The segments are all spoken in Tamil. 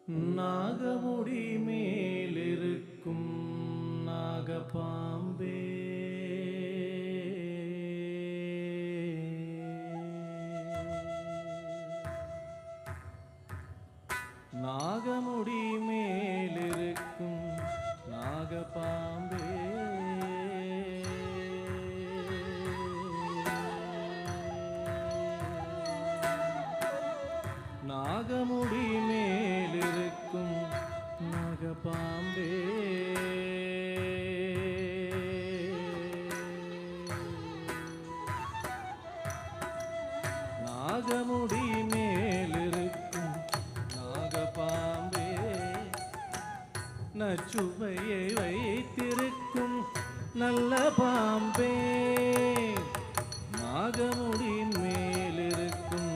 நாகமுடி மேலிருக்கும் நாகபாம்பே, நாகமுடி மேலிருக்கும் நாகபாம்பே, நாகமுடி மேலிருக்கும் நாகபாம்பே, நாகமுடி மேலிருக்கும் நாகபாம்பே, நச்சுவையை வைத்திருக்கும் நல்ல பாம்பே, நாகமுடி மேலிருக்கும்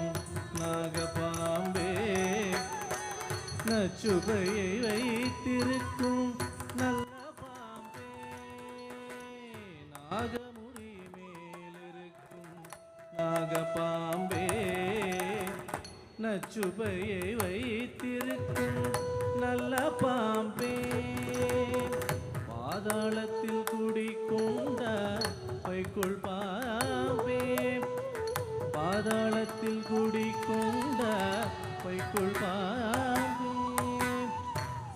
நாகபாம்பே, நச்சுவையை வைத்திருக்கும் நல்ல பாம்பே, நாகமுடி மேலிருக்கும் நாகபாம்பே, நச்சுவையை வைத்திருக்கும் நல்ல பாம்பே, பாதாளத்தில் குடிக்கொண்ட பைக்குள் பாம்பே, பாதாளத்தில் குடிக்கொண்ட பைக்குள் பாம்பே,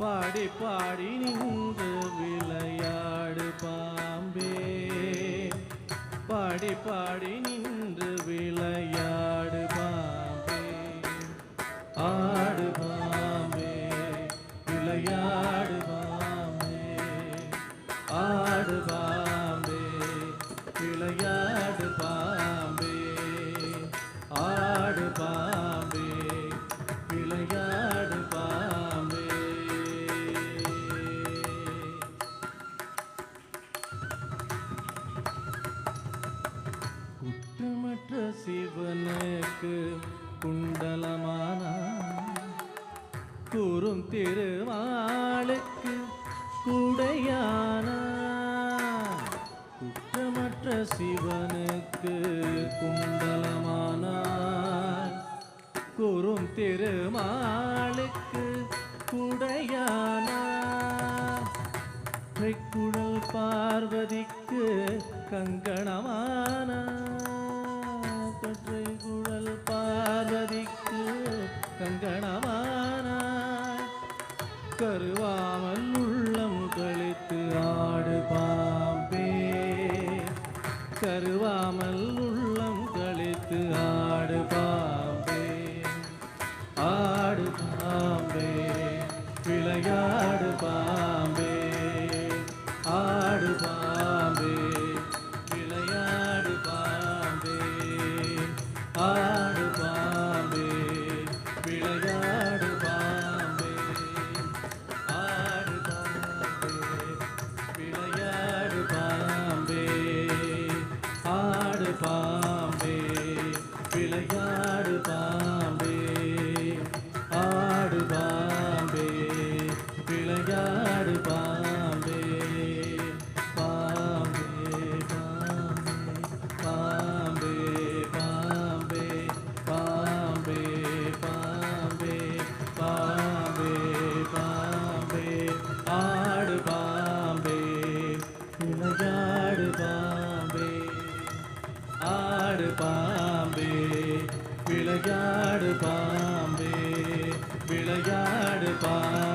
பாடி பாடி நின்று விளையாடு பாம்பே, பாடி பாடி நின்று விளையாடு பாம்பே, ஆடு பாம்பே, விளையாடு பாம்பே, ஆடு பாம்பே, விளையாடு பாம்பே, ஆடு பாம்பே, விளையாடு பாம்பே. குற்றமற்ற சிவனுக்கு குண்டலமான கூறும் திருமாலுக்கு குடையான, குற்றமற்ற சிவனுக்கு குண்டலமான கூறும் திருமாலுக்கு குடையான, குழல் பார்வதிக்கு கங்கணமான, குழல் பார்வதிக்கு கங்கணமான, கருவாமல் உள்ளம் கழித்து ஆடு பாம்பே, கருவாமல் உள்ளம் கழித்து ஆடு பாம்பே, ஆடு பாம்பே, விளையாடு பாம்பே, ஆடு பாம்பே, விளையாடு பாம்பே, ஆடு பாம்பே, விளையாடு பாம்பே, ஆடு பாம்பே, விளையாடு பாம்பே, ஆடு பாம்பே, விளையாடு பாம்பே, ஆடு பாம்பே, விளையாடு பாம்பே, பாம்பே பாம்பே பாம்பே பாம்பே பாம்பே பாம்பே பாம்பே, ஆடு பாம்பே, விளையாடு பாம்பே, ஆடு பாம்பே, விளையாடு பாம்பே, விளையாடு பாம்பே.